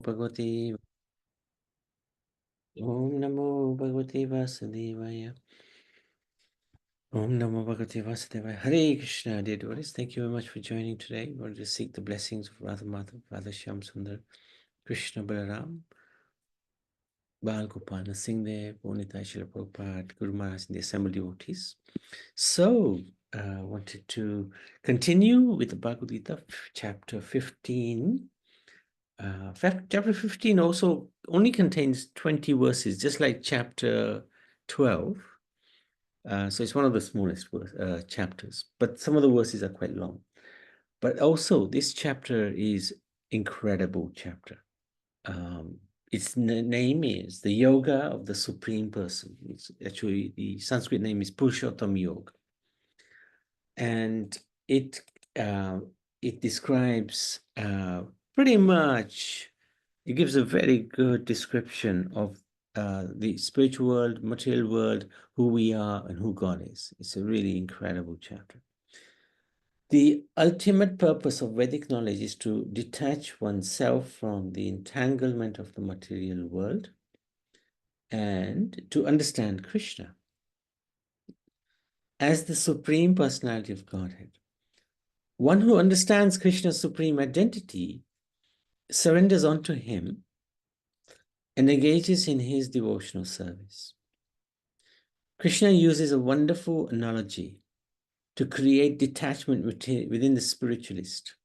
Bhagavate Om Namo Bhagavate Vasudevaya. Om Namo Bhagavate Vasudevaya. Hare Krishna, dear devotees. Thank you very much for joining today. We want to seek the blessings of Radha Madhav, Radha Shyam Sundar, Krishna Balaram, Bal Gopal, Singdev, Bonita Shila Prabhupada, Guru Maharaj, and the assembled devotees. So, I wanted to continue with the Bhagavad Gita, chapter 15. Chapter 15 also only contains 20 verses, just like chapter 12. So it's one of the smallest chapters, but some of the verses are quite long. But also, this chapter is incredible chapter. Its name is the Yoga of the Supreme Person. It's actually, the Sanskrit name is Purushottam Yoga. And it describes pretty much, it gives a very good description of the spiritual world, material world, who we are and who God is. It's a really incredible chapter. The ultimate purpose of Vedic knowledge is to detach oneself from the entanglement of the material world and to understand Krishna as the Supreme Personality of Godhead. One who understands Krishna's supreme identity surrenders unto him and engages in his devotional service. Krishna uses a wonderful analogy to create detachment within the spiritualist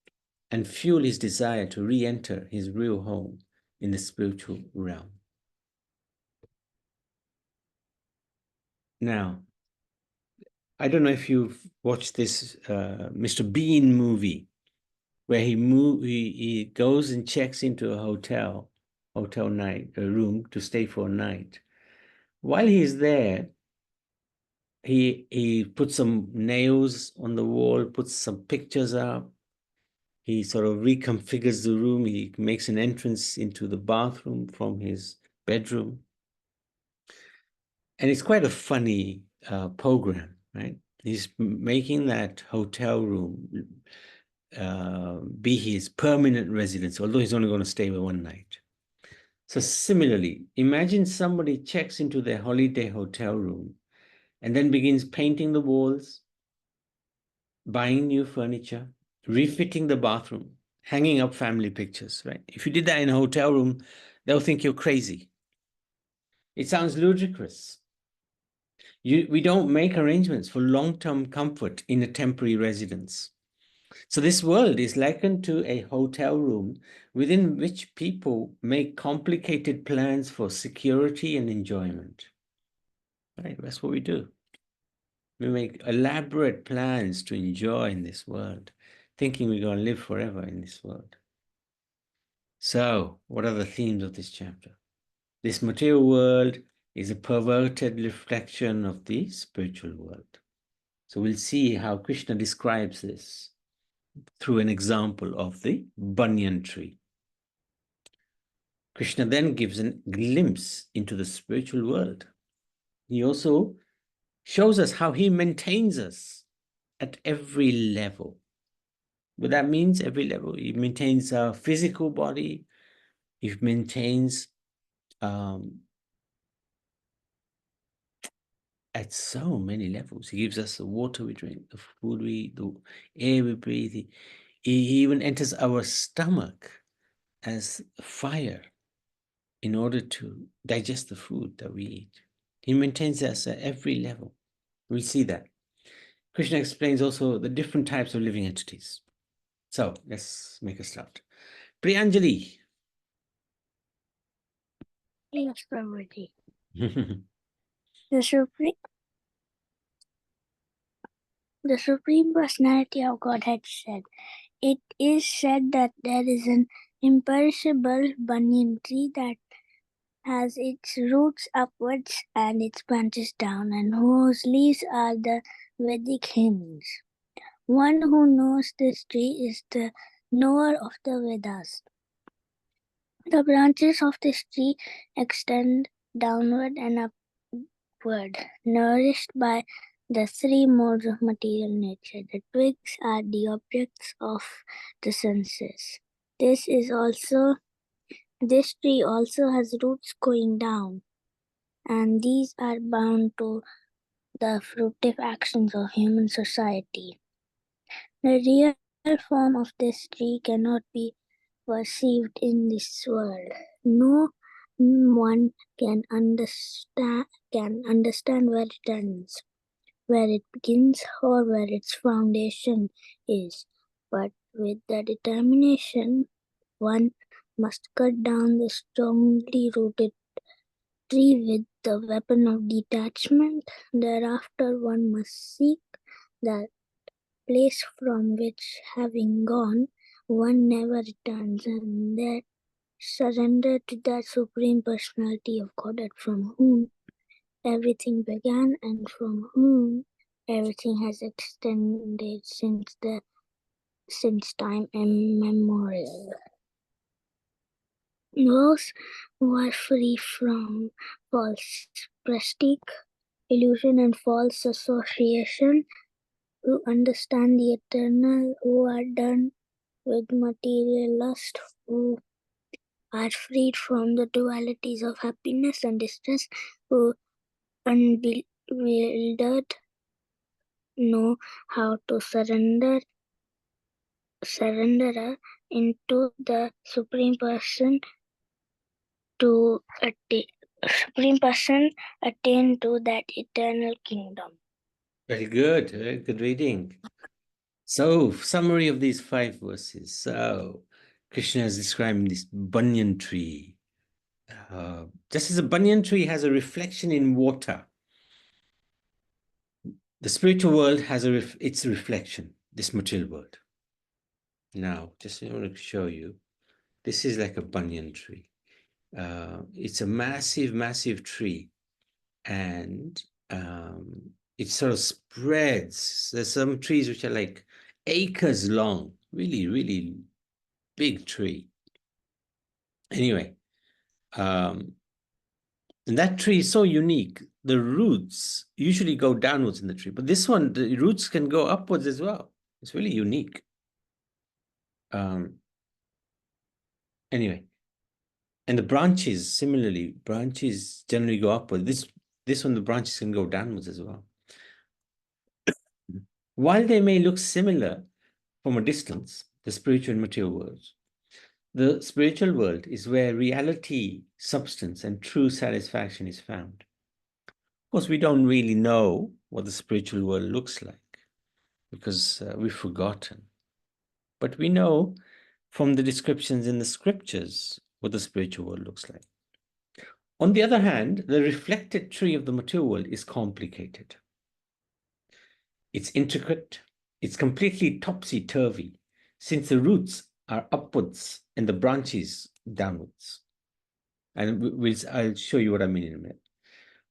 and fuel his desire to re-enter his real home in the spiritual realm. Now, I don't know if you've watched this Mr. Bean movie, where he goes and checks into a hotel night, a room to stay for a night. While he's there, he puts some nails on the wall, puts some pictures up. He sort of reconfigures the room. He makes an entrance into the bathroom from his bedroom. And it's quite a funny program, right? He's making that hotel room be his permanent residence, although he's only going to stay for one night. So similarly, imagine somebody checks into their holiday hotel room and then begins painting the walls, buying new furniture, refitting the bathroom, hanging up family pictures, right? If you did that in a hotel room, they'll think you're crazy. It sounds ludicrous. We don't make arrangements for long-term comfort in a temporary residence. So this world is likened to a hotel room within which people make complicated plans for security and enjoyment. Right? That's what we do. We make elaborate plans to enjoy in this world, thinking we're going to live forever in this world. So, what are the themes of this chapter? This material world is a perverted reflection of the spiritual world. So we'll see how Krishna describes this through an example of the banyan tree. Krishna then gives a glimpse into the spiritual world. He also shows us how he maintains us at every level. What that means, every level. He maintains our physical body. He maintains at so many levels. He gives us the water we drink, the food we eat, the air we breathe. He even enters our stomach as fire in order to digest the food that we eat. He maintains us at every level. We see that. Krishna explains also the different types of living entities. So let's make a start. Priyanjali. Yes, Prabhuji. The Supreme Personality of Godhead said, "It is said that there is an imperishable banyan tree that has its roots upwards and its branches down, and whose leaves are the Vedic hymns. One who knows this tree is the knower of the Vedas. The branches of this tree extend downward and upward, nourished by the three modes of material nature. The twigs are the objects of the senses. This is also This tree also has roots going down, and these are bound to the fruitive actions of human society. The real form of this tree cannot be perceived in this world. No one can understand where it ends, where it begins, or where its foundation is. But with the determination, one must cut down the strongly rooted tree with the weapon of detachment. Thereafter, one must seek that place from which, having gone, one never returns, and that surrender to that Supreme Personality of Godhead from whom everything began and from whom everything has extended since time immemorial. Those who are free from false prestige, illusion, and false association, who understand the eternal, who are done with material lust, who are freed from the dualities of happiness and distress, who unbewildered know how to surrender into the Supreme Person to attain Supreme Person attain to that eternal kingdom. Very good reading. So, summary of these 5 verses. So, Krishna is describing this banyan tree. Just as a banyan tree has a reflection in water, the spiritual world has its reflection, this material world. Now, just I want to show you, this is like a banyan tree. It's a massive, massive tree, and it sort of spreads. There's some trees which are like acres long, really, really big tree. Anyway, and that tree is so unique. The roots usually go downwards in the tree, but this one, the roots can go upwards as well. It's really unique. Anyway, and the branches, similarly, branches generally go upward. This one, the branches can go downwards as well. While they may look similar from a distance, the spiritual and material worlds, the spiritual world is where reality, substance, and true satisfaction is found. Of course, we don't really know what the spiritual world looks like because we've forgotten. But we know from the descriptions in the scriptures what the spiritual world looks like. On the other hand, the reflected tree of the material world is complicated. It's intricate. It's completely topsy-turvy, since the roots are upwards and the branches downwards. And I'll show you what I mean in a minute.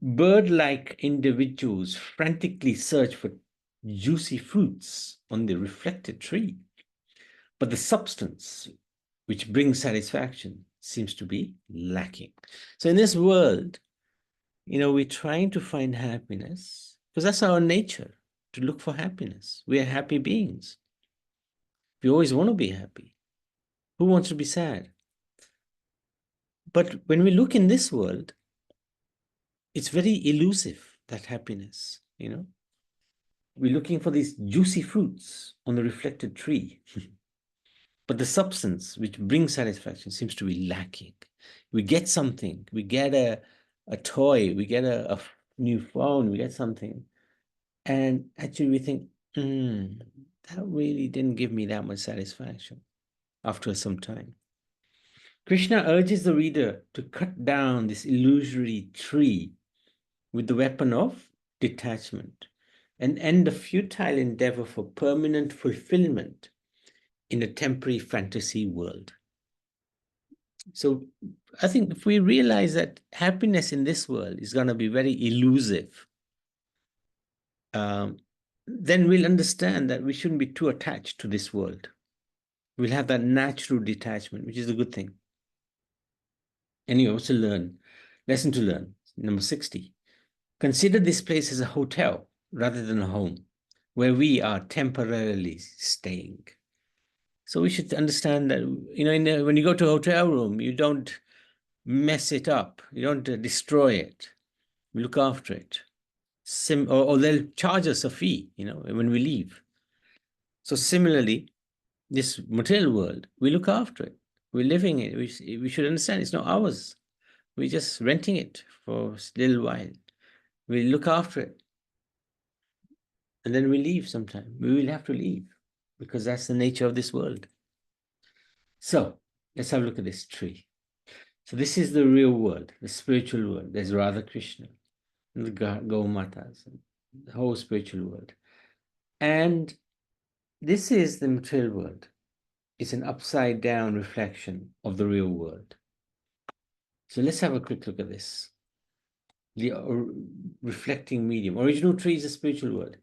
Bird-like individuals frantically search for juicy fruits on the reflected tree, but the substance which brings satisfaction seems to be lacking. So in this world, we're trying to find happiness because that's our nature, to look for happiness. We are happy beings. We always want to be happy. Who wants to be sad? But when we look in this world, it's very elusive, that happiness, We're looking for these juicy fruits on the reflected tree. But the substance which brings satisfaction seems to be lacking. We get something, we get a toy, we get a new phone, we get something. And actually we think, that really didn't give me that much satisfaction after some time. Krishna urges the reader to cut down this illusory tree with the weapon of detachment and end the futile endeavor for permanent fulfillment in a temporary fantasy world. So I think if we realize that happiness in this world is going to be very elusive, then we'll understand that we shouldn't be too attached to this world. We'll have that natural detachment, which is a good thing. Anyway, what's to learn? Lesson to learn, number 60. Consider this place as a hotel rather than a home, where we are temporarily staying. So we should understand that, when you go to a hotel room, you don't mess it up. You don't destroy it. You look after it. Or they'll charge us a fee, when we leave. So similarly, this material world, we look after it. We're living it. We should understand it's not ours. We're just renting it for a little while. We look after it. And then we leave sometime. We will have to leave because that's the nature of this world. So let's have a look at this tree. So this is the real world, the spiritual world. There's Radha Krishna, and the Gaumatas, and the whole spiritual world. And this is the material world. It's an upside down reflection of the real world. So let's have a quick look at this. The reflecting medium. Original tree is a spiritual world.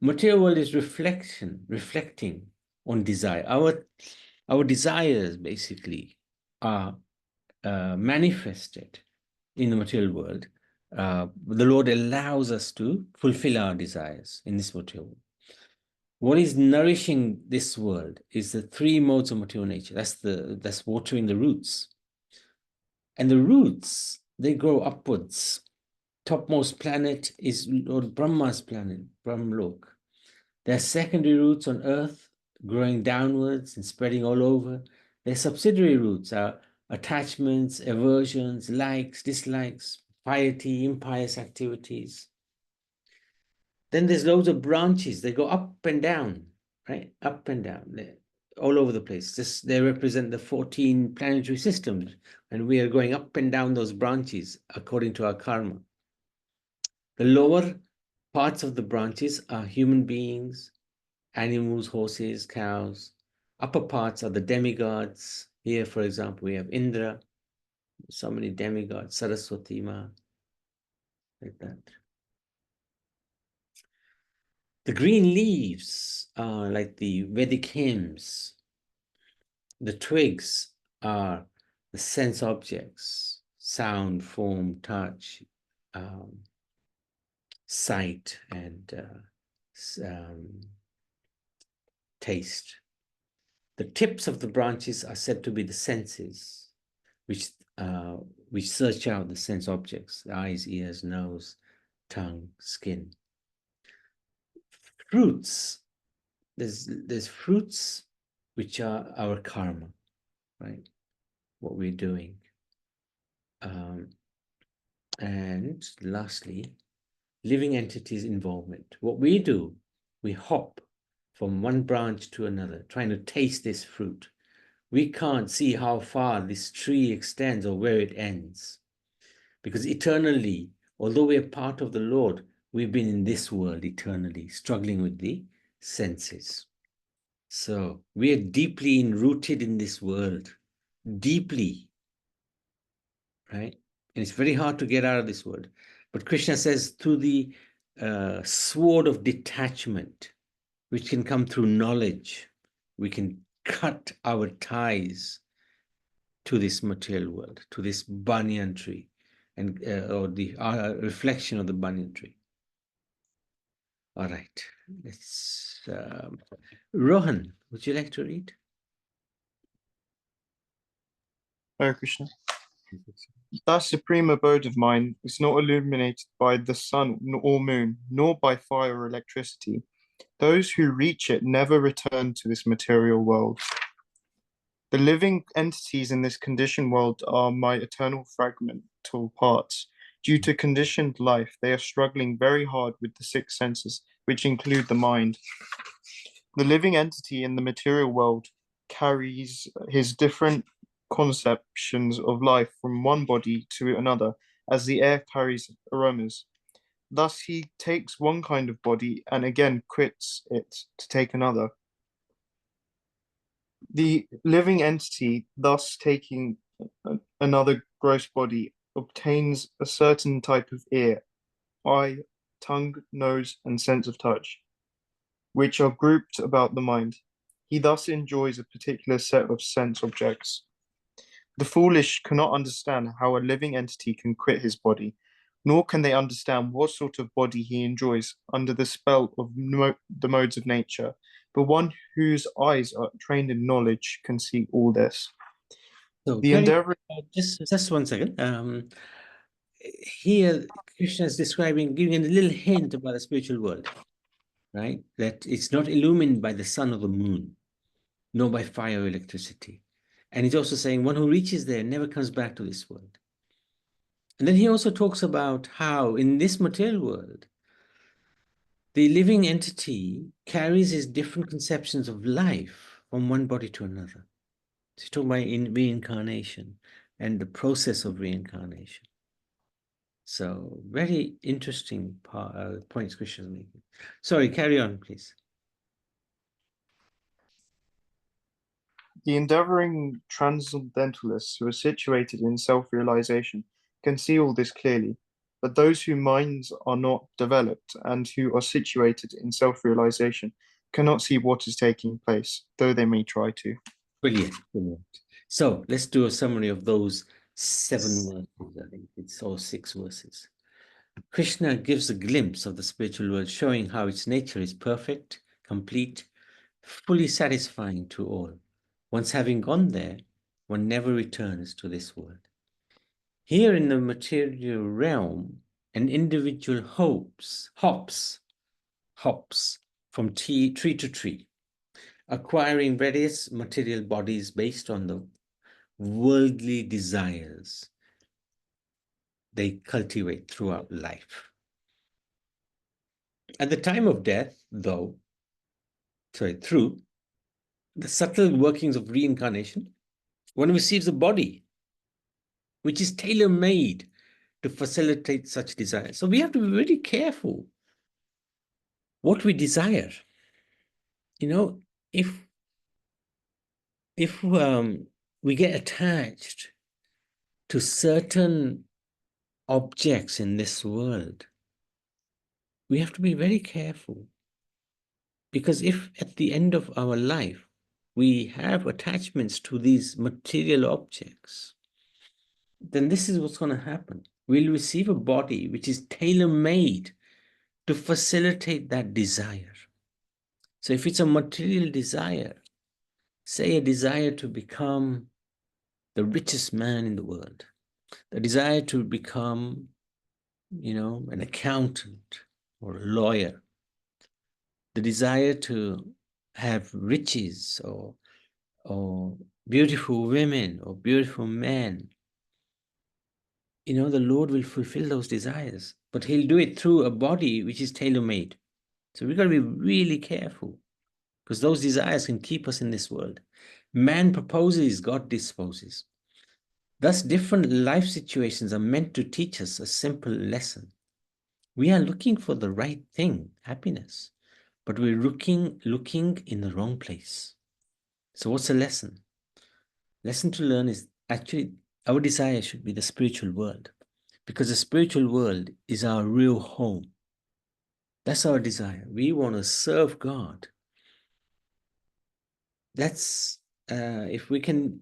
Material world is reflecting on desire. Our desires basically are manifested in the material world. The Lord allows us to fulfill our desires in this material world. What is nourishing this world is the three modes of material nature. That's watering the roots. And the roots, they grow upwards. Topmost planet is Lord Brahma's planet, Brahmlok. There are secondary roots on earth, growing downwards and spreading all over. Their subsidiary roots are attachments, aversions, likes, dislikes, piety, impious activities. Then there's loads of branches. They go up and down, right? Up and down. They're all over the place. They represent the 14 planetary systems, and we are going up and down those branches according to our karma. The lower parts of the branches are human beings, animals, horses, cows. Upper parts are the demigods. Here, for example, we have Indra, so many demigods, Saraswati Ma, like that. The green leaves are like the Vedic hymns. The twigs are the sense objects, sound, form, touch, sight, and taste. The tips of the branches are said to be the senses, which search out the sense objects: the eyes, ears, nose, tongue, skin. Fruits. There's fruits which are our karma, right? What we're doing. And lastly, living entities involvement. What we do, we hop from one branch to another, trying to taste this fruit. We can't see how far this tree extends or where it ends. Because eternally, although we are part of the Lord, we've been in this world eternally, struggling with the senses. So we are deeply rooted in this world, deeply, right? And it's very hard to get out of this world. But Krishna says through the sword of detachment, which can come through knowledge, we can cut our ties to this material world, to this banyan tree, and or the reflection of the banyan tree. All right, let's. Rohan, would you like to read? Hare Krishna. That supreme abode of mine is not illuminated by the sun or moon, nor by fire or electricity. Those who reach it never return to this material world. The living entities in this conditioned world are my eternal fragmental parts. Due to conditioned life, they are struggling very hard with the six senses, which include the mind. The living entity in the material world carries his different conceptions of life from one body to another, as the air carries aromas. Thus, he takes one kind of body and again quits it to take another. The living entity, thus taking another gross body, obtains a certain type of ear, eye, tongue, nose, and sense of touch, which are grouped about the mind. He thus enjoys a particular set of sense objects. The foolish cannot understand how a living entity can quit his body, nor can they understand what sort of body he enjoys under the spell of the modes of nature, but one whose eyes are trained in knowledge can see all this. So The endeavor. just 1 second. Here Krishna is describing, giving a little hint about the spiritual world, right? That it's not illumined by the sun or the moon, nor by fire or electricity. And he's also saying one who reaches there never comes back to this world. And then he also talks about how in this material world, the living entity carries his different conceptions of life from one body to another. So he's talking about reincarnation and the process of reincarnation. So very interesting points Krishna is making. Sorry, carry on, please. The endeavoring transcendentalists who are situated in self-realization can see all this clearly, but those whose minds are not developed and who are situated in self-realization cannot see what is taking place, though they may try to. Brilliant, brilliant. So let's do a summary of those 7 verses. I think it's all 6 verses. Krishna gives a glimpse of the spiritual world, showing how its nature is perfect, complete, fully satisfying to all. Once having gone there, one never returns to this world. Here in the material realm, an individual hops from tree to tree, acquiring various material bodies based on the worldly desires they cultivate throughout life. At the time of death, through the subtle workings of reincarnation, one receives a body which is tailor-made to facilitate such desires. So we have to be very careful what we desire. You know, if we get attached to certain objects in this world, we have to be very careful. Because if at the end of our life, we have attachments to these material objects, then this is what's going to happen. We'll receive a body which is tailor-made to facilitate that desire. So if it's a material desire, say a desire to become the richest man in the world, the desire to become, an accountant or a lawyer, the desire to have riches or beautiful women or beautiful men, the Lord will fulfill those desires, but he'll do it through a body which is tailor-made. So we've got to be really careful, because those desires can keep us in this world. Man proposes, God disposes. Thus, different life situations are meant to teach us a simple lesson. We are looking for the right thing, happiness, but we're looking in the wrong place. So what's the lesson? Lesson to learn is actually our desire should be the spiritual world, because the spiritual world is our real home. That's our desire. We want to serve God. That's if we can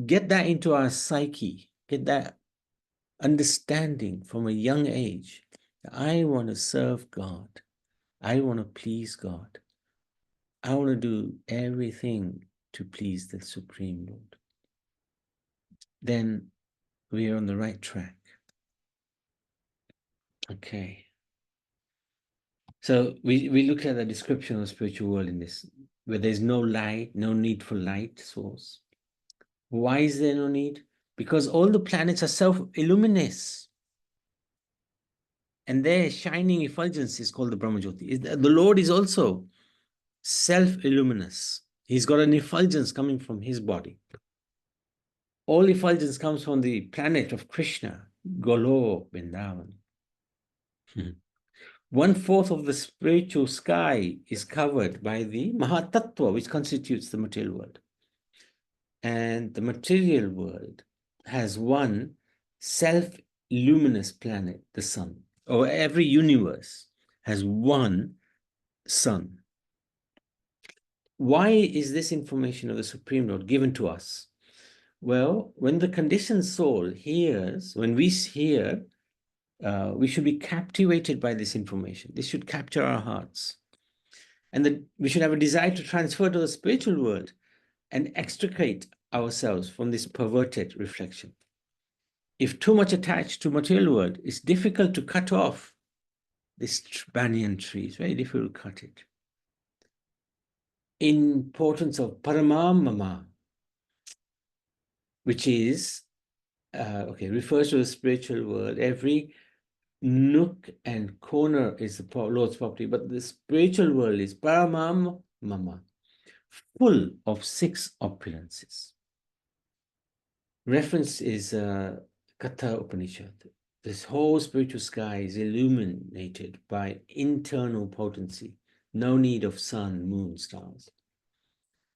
get that into our psyche, get that understanding from a young age. I want to serve God. I want to please God. I want to do everything to please the Supreme Lord. Then we are on the right track. Okay. So we look at the description of the spiritual world in this, where there's no light, no need for light source. Why is there no need? Because all the planets are self-illuminous. And their shining effulgence is called the Brahmajyoti. The Lord is also self-illuminous. He's got an effulgence coming from his body. All effulgence comes from the planet of Krishna, Golok, Vrindavan. 1/4 of the spiritual sky is covered by the Mahatattva, which constitutes the material world. And the material world has one self-luminous planet, the sun. Or every universe has one sun. Why is this information of the Supreme Lord given to us? Well, when the conditioned soul hears, when we hear, we should be captivated by this information. This should capture our hearts. And we should have a desire to transfer to the spiritual world and extricate ourselves from this perverted reflection. If too much attached to material world, it's difficult to cut off this banyan tree. It's very difficult to cut it. Importance of paramamama, which is, refers to the spiritual world. Every nook and corner is the Lord's property, but the spiritual world is paramamama, full of 6 opulences. Reference is Katha Upanishad. This whole spiritual sky is illuminated by internal potency. No need of sun, moon, stars.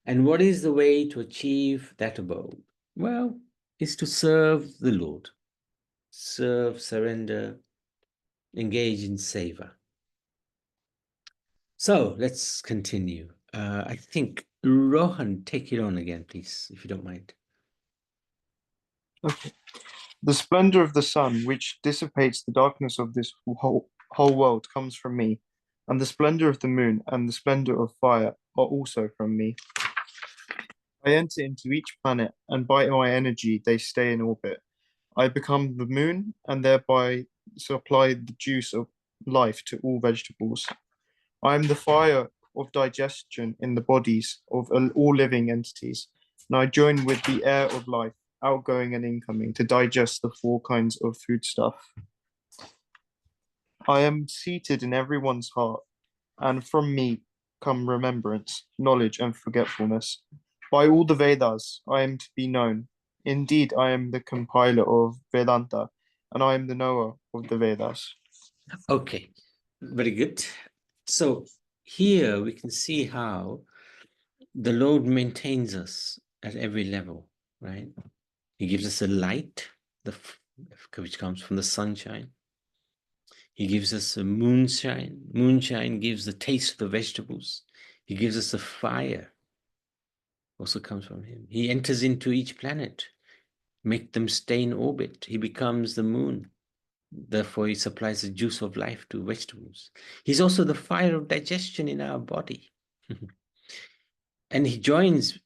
And what is the way to achieve that abode? Well, it's to serve the Lord. Serve, surrender, engage in seva. So let's continue. I think Rohan, take it on again, please, if you don't mind. Okay. The splendor of the sun, which dissipates the darkness of this whole world, comes from me, and the splendor of the moon and the splendor of fire are also from me. I enter into each planet, and by my energy they stay in orbit. I become the moon, and thereby supply the juice of life to all vegetables. I am the fire of digestion in the bodies of all living entities, and I join with the air of life, outgoing and incoming, to digest the 4 kinds of foodstuff. I am seated in everyone's heart, and from me come remembrance, knowledge, and forgetfulness. By all the Vedas, I am to be known. Indeed, I am the compiler of Vedanta, and I am the knower of the Vedas. Okay, very good. So here we can see how the Lord maintains us at every level, right? He gives us a light, which comes from the sunshine. He gives us a moonshine. Moonshine gives the taste of the vegetables. He gives us a fire, also comes from him. He enters into each planet, make them stay in orbit. He becomes the moon. Therefore, he supplies the juice of life to vegetables. He's also the fire of digestion in our body. And he joins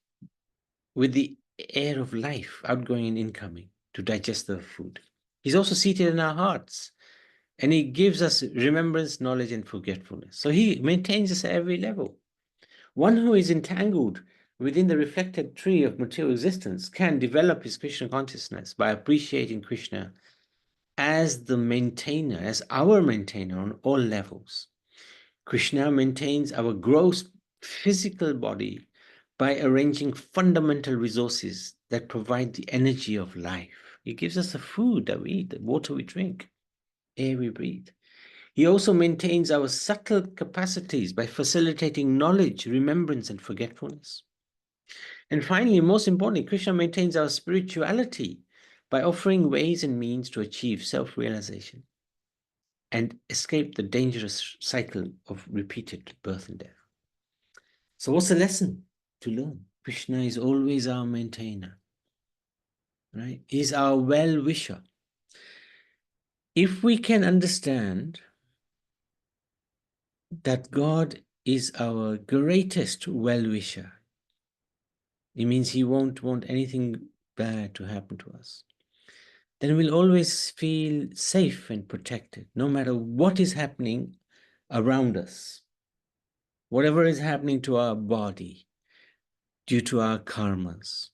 with the air of life, outgoing and incoming, to digest the food. He's also seated in our hearts. And he gives us remembrance, knowledge, and forgetfulness. So he maintains us at every level. One who is entangled within the reflected tree of material existence can develop his Krishna consciousness by appreciating Krishna as the maintainer, as our maintainer on all levels. Krishna maintains our gross physical body by arranging fundamental resources that provide the energy of life. He gives us the food that we eat, the water we drink, air we breathe. He also maintains our subtle capacities by facilitating knowledge, remembrance, and forgetfulness. And finally, most importantly, Krishna maintains our spirituality by offering ways and means to achieve self-realization and escape the dangerous cycle of repeated birth and death. So what's the lesson to learn? Krishna is always our maintainer, right? He's our well-wisher. If we can understand that God is our greatest well-wisher, it means he won't want anything bad to happen to us, then we'll always feel safe and protected, no matter what is happening around us, whatever is happening to our body due to our karmas.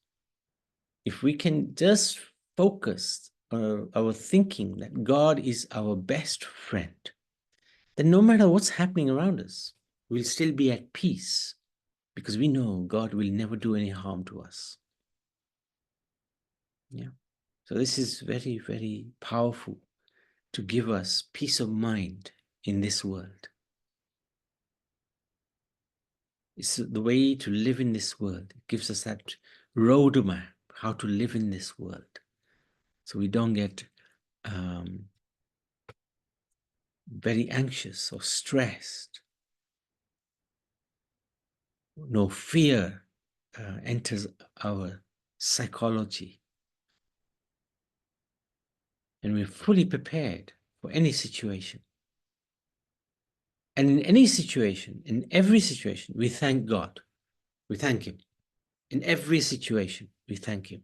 If we can just focus our thinking that God is our best friend, then no matter what's happening around us, we'll still be at peace because we know God will never do any harm to us. Yeah. So this is very, very powerful to give us peace of mind in this world. It's the way to live in this world. It gives us that roadmap, how to live in this world. So we don't get very anxious or stressed. No fear enters our psychology. And we're fully prepared for any situation. And in any situation, in every situation, we thank God. We thank Him. In every situation, we thank Him.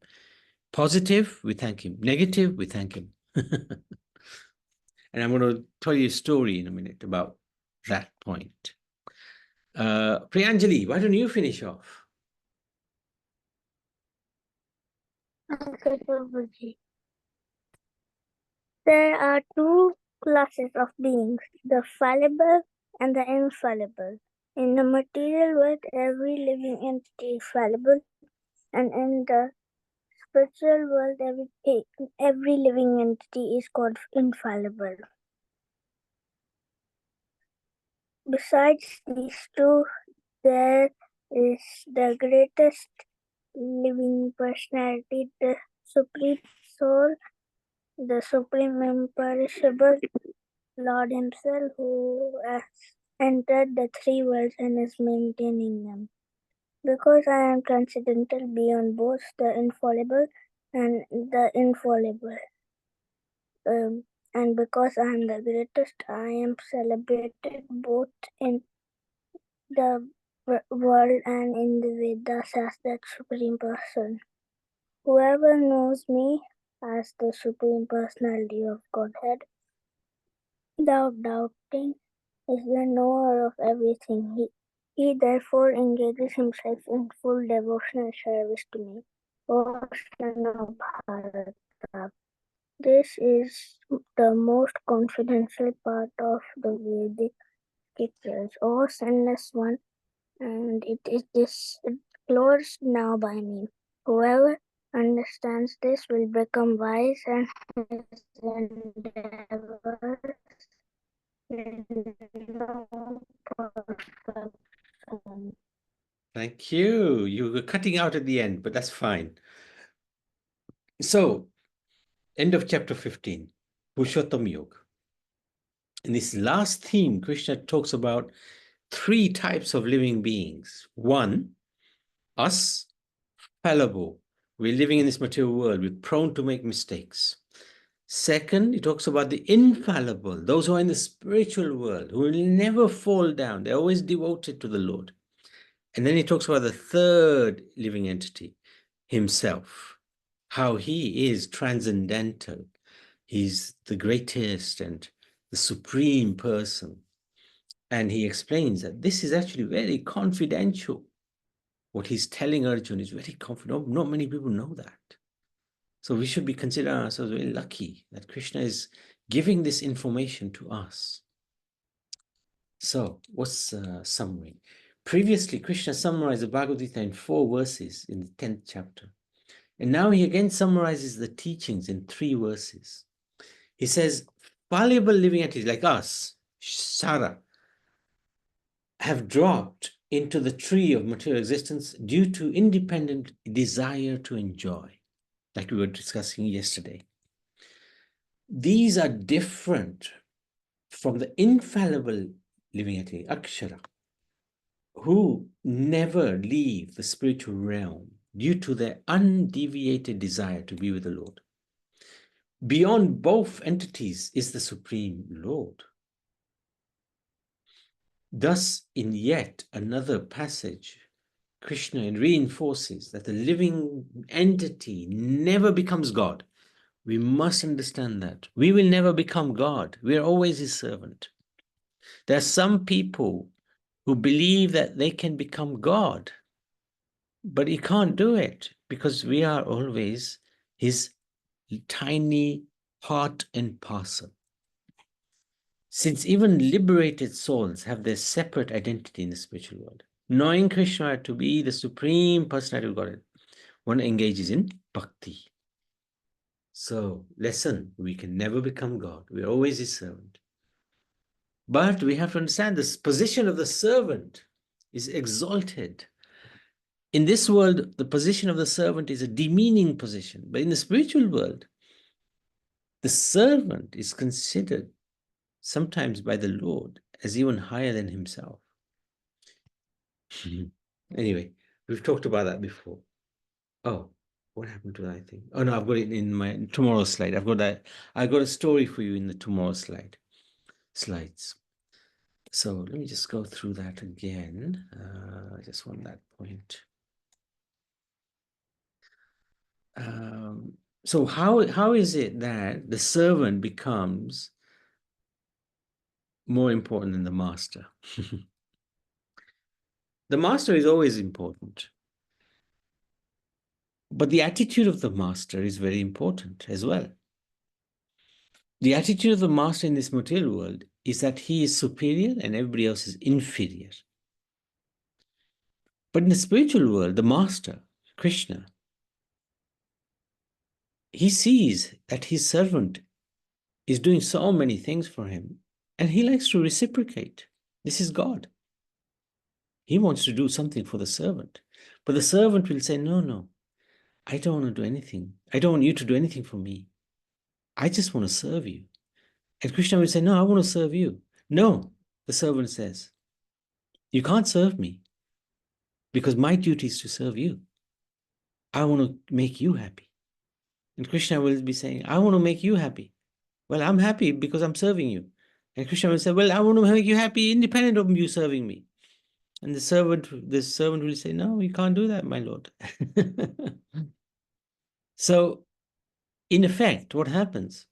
Positive, we thank Him. Negative, we thank Him. And I'm going to tell you a story in a minute about that point. Priyanjali, why don't you finish off? Okay, Prabhuji. There are two classes of beings, the fallible and the infallible. In the material world, every living entity is fallible, and in the spiritual world, every living entity is called infallible. Besides these two, there is the greatest living personality, the Supreme Soul, the Supreme Imperishable Lord Himself, who has entered the three worlds and is maintaining them. Because I am transcendental beyond both the infallible and the infallible, and because I am the greatest, I am celebrated both in the world and in the Vedas as the Supreme Person. Whoever knows me as the Supreme Personality of Godhead, without doubting, is the knower of everything. He therefore engages himself in full devotional service to me. O son of Bharata, this is the most confidential part of the Vedic scriptures. O sinless one, and it is disclosed now by me. Whoever understands this will become wise, and his endeavors will know perfection. Thank you. You were cutting out at the end, but that's fine. So, end of chapter 15, Purushottam Yoga. In this last theme, Krishna talks about three types of living beings. One, us, fallible. We're living in this material world. We're prone to make mistakes. Second, he talks about the infallible, those who are in the spiritual world, who will never fall down. They're always devoted to the Lord. And then he talks about the third living entity, himself, how he is transcendental. He's the greatest and the supreme person. And he explains that this is actually very confidential. What he's telling Arjuna is very confidential. Not many people know that. So we should be considering ourselves very lucky that Krishna is giving this information to us. So what's the summary? Previously, Krishna summarized the Bhagavad Gita in 4 verses in the 10th chapter. And now he again summarizes the teachings in 3 verses. He says, fallible living entities like us, Shara, have dropped into the tree of material existence due to independent desire to enjoy, like we were discussing yesterday. These are different from the infallible living entity, Akshara, who never leave the spiritual realm due to their undeviated desire to be with the Lord. Beyond both entities is the Supreme Lord. Thus, in yet another passage, Krishna reinforces that the living entity never becomes God. We must understand that. We will never become God. We are always His servant. There are some people who believe that they can become God, but He can't do it because we are always His tiny part and parcel. Since even liberated souls have their separate identity in the spiritual world, knowing Krishna to be the supreme personality of Godhead, one engages in bhakti. So, lesson, we can never become God. We're always His servant. But we have to understand this position of the servant is exalted. In this world, the position of the servant is a demeaning position. But in the spiritual world, the servant is considered sometimes by the Lord as even higher than himself. Anyway, we've talked about that before. Oh, what happened to that thing? Oh no, I've got it in my tomorrow's slide. I've got a story for you in the tomorrow slides. So let me just go through that again. I just want that point. So how is it that the servant becomes more important than the master? The master is always important, but the attitude of the master is very important as well. The attitude of the master in this material world is that he is superior and everybody else is inferior. But in the spiritual world, the master, Krishna, he sees that his servant is doing so many things for him, and he likes to reciprocate. This is God. He wants to do something for the servant. But the servant will say, no, no, I don't want to do anything. I don't want you to do anything for me. I just want to serve you. And Krishna will say, no, I want to serve you. No, the servant says, you can't serve me because my duty is to serve you. I want to make you happy. And Krishna will be saying, I want to make you happy. Well, I'm happy because I'm serving you. And Krishna will say, well, I want to make you happy independent of you serving me. And the servant will say, no, you can't do that, my lord. So, in effect, what happens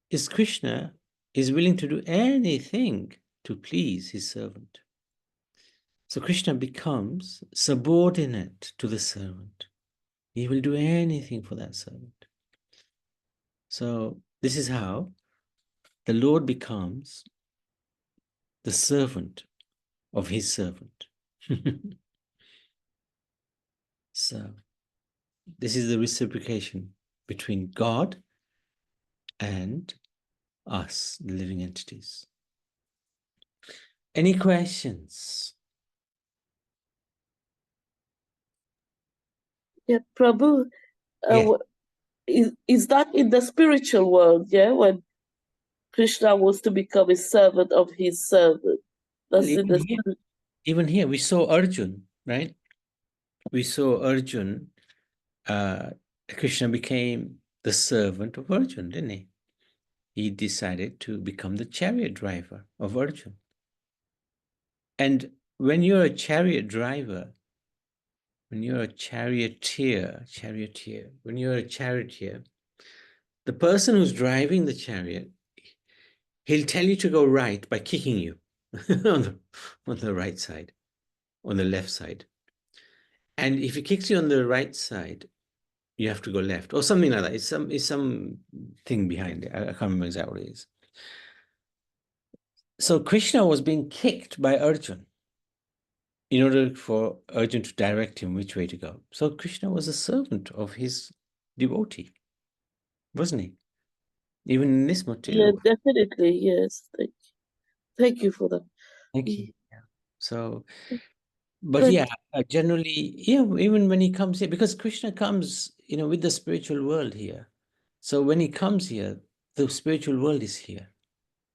is Krishna is willing to do anything to please his servant. So Krishna becomes subordinate to the servant. He will do anything for that servant. So this is how the Lord becomes the servant of his servant. So this is the reciprocation between God and us, the living entities. Any questions? Yeah, Prabhu, Yes. is that in the spiritual world, yeah, when Krishna was to become a servant of his servant? That's in the Even here, we saw Arjun, right? We saw Arjun, Krishna became the servant of Arjun, didn't he? He decided to become the chariot driver of Arjun. And when you're a chariot driver, when you're a charioteer, when you're a charioteer, the person who's driving the chariot, he'll tell you to go right by kicking you on the right side, on the left side. And if he kicks you on the right side, you have to go left or something like that. It's some thing behind it. I can't remember exactly what it is. So Krishna was being kicked by Arjun in order for Arjun to direct him which way to go. So Krishna was a servant of his devotee, wasn't he? Even in this material. Yeah, definitely, yes. Thank you for that. Thank you. Yeah. So, but yeah, generally, yeah, even when he comes here, because Krishna comes, with the spiritual world here. So when he comes here, the spiritual world is here.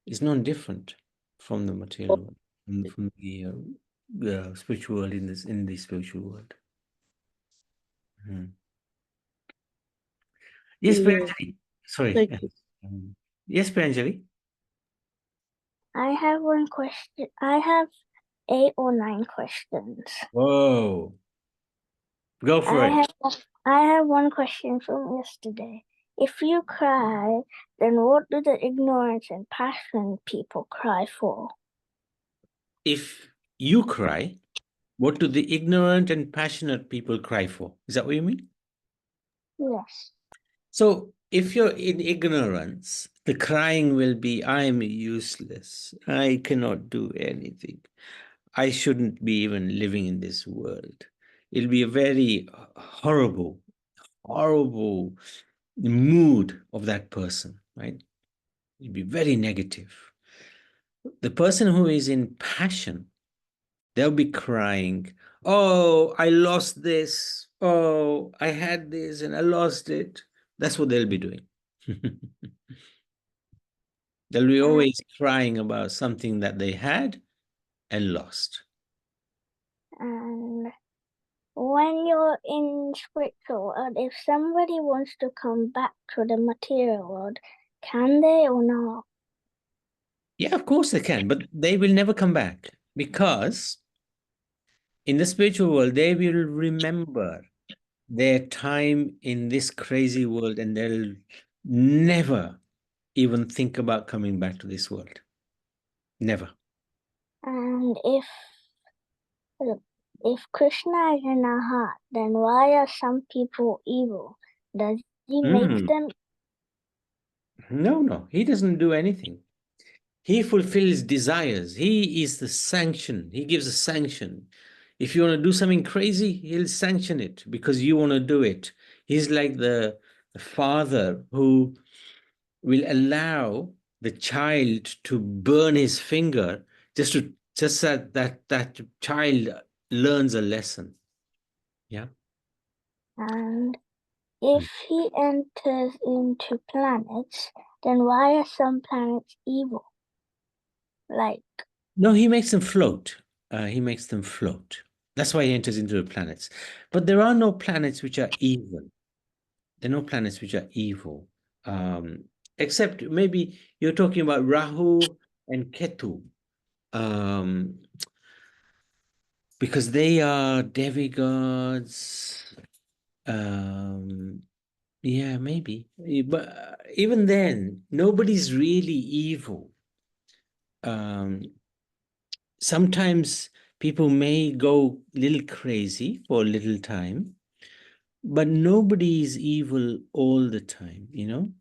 It's not different from the material world, from the spiritual world in the spiritual world. Yes, Yeah. Priyanjali. Sorry. Thank you. Yes, Priyanjali. I have one question. I have 8 or 9 questions. Whoa. Go for it. I have one question from yesterday. If you cry, then what do the ignorant and passionate people cry for? If you cry, what do the ignorant and passionate people cry for? Is that what you mean? Yes. So if you're in ignorance, the crying will be, I'm useless. I cannot do anything. I shouldn't be even living in this world. It'll be a very horrible mood of that person, right? It'll be very negative. The person who is in passion, they'll be crying, oh, I lost this. Oh, I had this and I lost it. That's what they'll be doing. They'll be always crying about something that they had and lost. And when you're in spiritual world, if somebody wants to come back to the material world, can they or not? Yeah, of course they can, but they will never come back, because in the spiritual world, they will remember their time in this crazy world, and they'll never even think about coming back to this world. Never. And if Krishna is in our heart, then why are some people evil? Does he make them? No, he doesn't do anything. He fulfills desires. He is the sanction. He gives a sanction. If you want to do something crazy, he'll sanction it because you want to do it. He's like the father who will allow the child to burn his finger just that child learns a lesson. Yeah. And if he enters into planets, then why are some planets evil? Like, No, he makes them float. He makes them float. That's why he enters into the planets. But there are no planets which are evil. There are no planets which are evil. Except maybe you're talking about Rahu and Ketu. Because they are demigods. Yeah, maybe. But even then, nobody's really evil. Sometimes people may go a little crazy for a little time, but nobody is evil all the time, you know?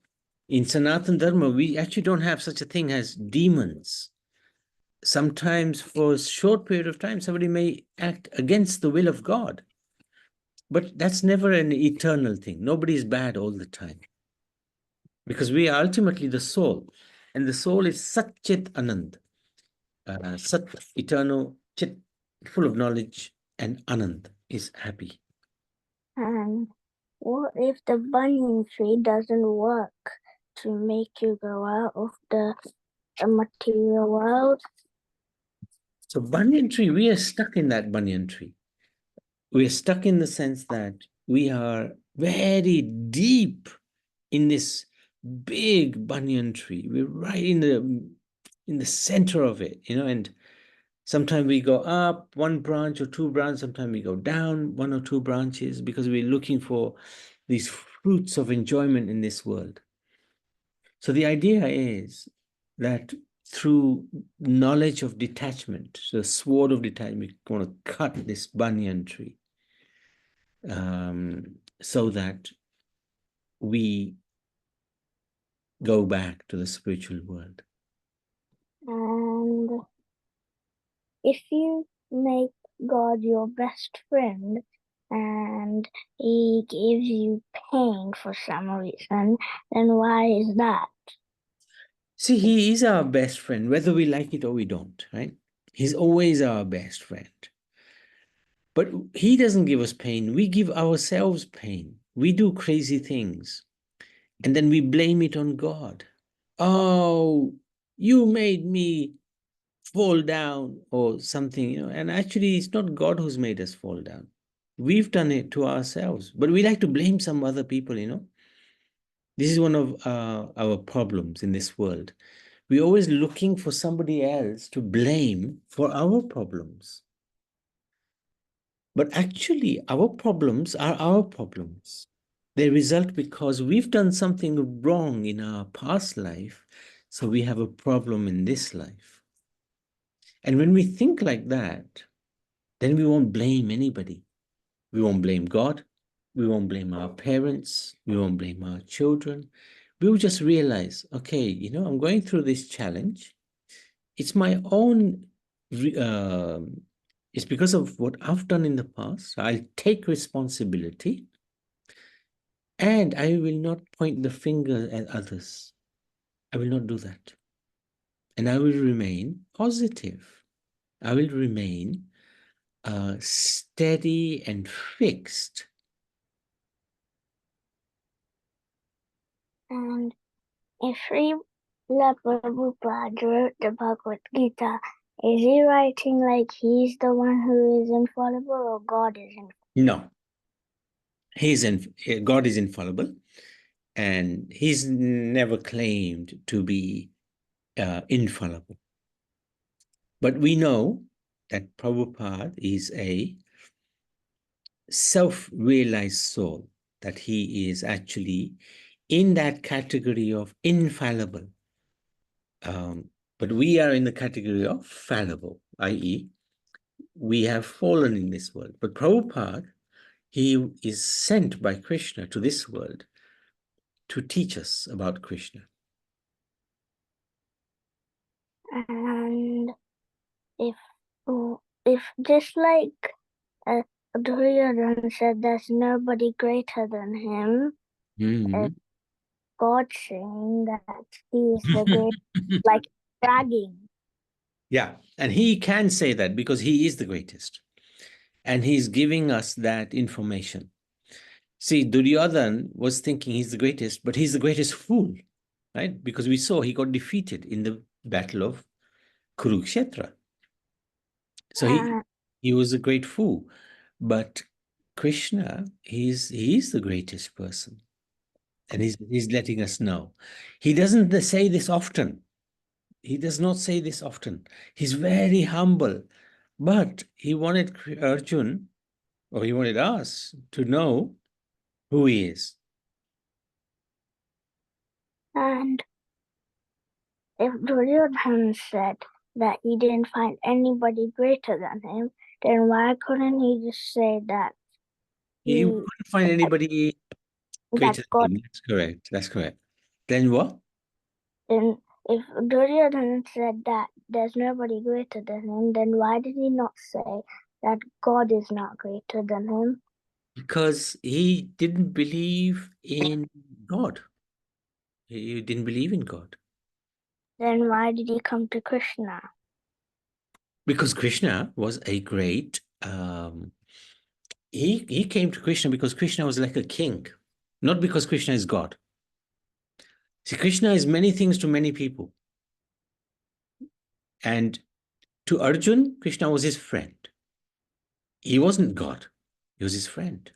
In Sanatana Dharma, we actually don't have such a thing as demons. Sometimes for a short period of time, somebody may act against the will of God. But that's never an eternal thing. Nobody is bad all the time. Because we are ultimately the soul. And the soul is Sat Chit Anand. Sat, eternal, Chit, full of knowledge, and Anand is happy. and what if the banyan tree doesn't work to make you go out of the material world? So banyan tree, we are stuck in that banyan tree. We are stuck in the sense that we are very deep in this big banyan tree. We're right in the center of it, you know, and sometimes we go up one branch or two branches, sometimes we go down one or two branches because we're looking for these fruits of enjoyment in this world. So the idea is that through knowledge of detachment, the sword of detachment, we're going to cut this banyan tree so that we go back to the spiritual world. And if you make God your best friend and he gives you pain for some reason, then why is that? See, he is our best friend, whether we like it or we don't, right? He's always our best friend. But he doesn't give us pain. We give ourselves pain. We do crazy things. And then we blame it on God. Oh, you made me fall down or something, you know. And actually, it's not God who's made us fall down. We've done it to ourselves. But we like to blame some other people, you know. This is one of our problems in this world. We're always looking for somebody else to blame for our problems. But actually, our problems are our problems. They result because we've done something wrong in our past life, so we have a problem in this life. And when we think like that, then we won't blame anybody. We won't blame God. We won't blame our parents. We won't blame our children. We will just realize, okay, you know, I'm going through this challenge. It's my own, it's because of what I've done in the past. I'll take responsibility and I will not point the finger at others. I will not do that. And I will remain positive. I will remain steady and fixed. And if Srila Prabhupada wrote the Bhagavad Gita, is he writing like he's the one who is infallible or God is infallible? No, God is infallible, and he's never claimed to be infallible. But we know that Prabhupada is a self-realized soul, that he is actually in that category of infallible. But we are in the category of fallible, i.e., we have fallen in this world. But Prabhupada, he is sent by Krishna to this world to teach us about Krishna. And if just like Duryodhana said, there's nobody greater than him. Mhm. God saying that he is the great, like bragging. Yeah, and he can say that because he is the greatest. And he's giving us that information. See, Duryodhan was thinking he's the greatest, but he's the greatest fool, right? Because we saw he got defeated in the battle of Kurukshetra. So he was a great fool. But Krishna, he's the greatest person. And he's letting us know. He doesn't say this often. He does not say this often. He's very humble. But he wanted Arjun, or he wanted us to know who he is. And if Duryodhana said that he didn't find anybody greater than him, then why couldn't he just say that He couldn't find anybody greater God? than him. That's correct. That's correct. Then what? Then if Duryodhana said that there's nobody greater than him, then why did he not say that God is not greater than him? Because he didn't believe in God. He didn't believe in God. Then why did he come to Krishna? Because Krishna was a great, he came to Krishna because Krishna was like a king, not because Krishna is God. See, Krishna is many things to many people. And to Arjun, Krishna was his friend. He wasn't God. He was his friend.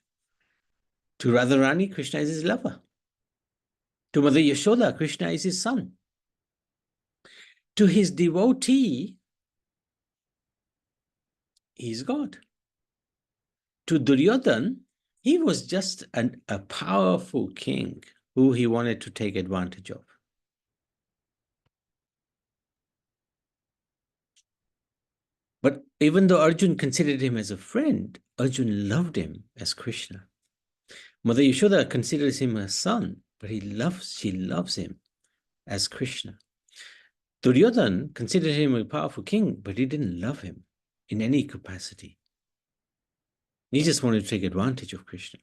To Radharani, Krishna is his lover. To Mother Yashoda, Krishna is his son. To his devotee, he's God. To Duryodhan, he was just a powerful king who he wanted to take advantage of. But even though Arjun considered him as a friend, Arjun loved him as Krishna. Mother Yashoda considers him a son, but she loves him as Krishna. Duryodhan considered him a powerful king, but he didn't love him in any capacity. He just wanted to take advantage of Krishna.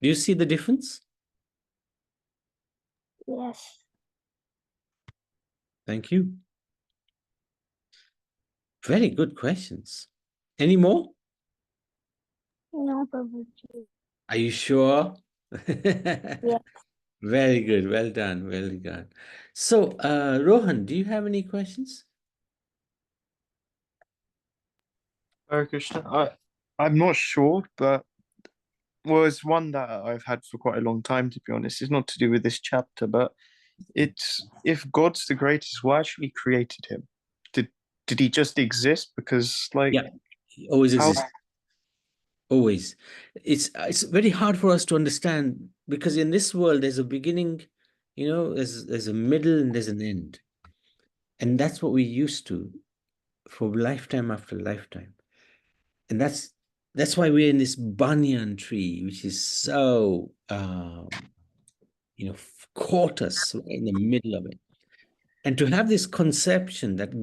Do you see the difference? Yes. Thank you. Very good questions. Any more? No, Prabhuji. Are you sure? Yeah. Very good. Well done. Well done. So, Rohan, do you have any questions? Hare Krishna. I'm not sure, but was one that I've had for quite a long time, to be honest. It's not to do with this chapter, but it's if God's the greatest, why actually created him? Did he just exist? Because Yeah, he always how- exists. Always. It's very hard for us to understand because in this world there's a beginning, there's a middle and there's an end. And that's what we're used to for lifetime after lifetime. And that's why we're in this banyan tree, which is so caught us right in the middle of it. And to have this conception that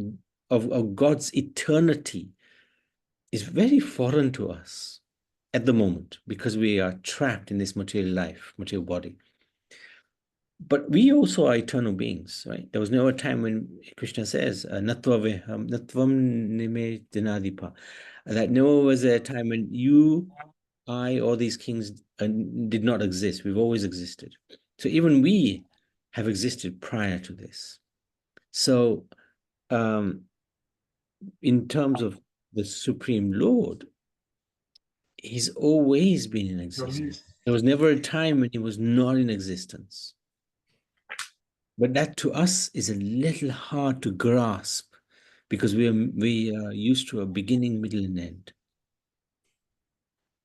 of God's eternity is very foreign to us at the moment because we are trapped in this material life, material body. But we also are eternal beings, right? There was never a time when Krishna says, natvam nime janadipa, that never was there a time when you, I, all these kings did not exist. We've always existed. So even we have existed prior to this. So in terms of the Supreme Lord, he's always been in existence. There was never a time when he was not in existence. But that to us is a little hard to grasp because we are used to a beginning, middle, and end.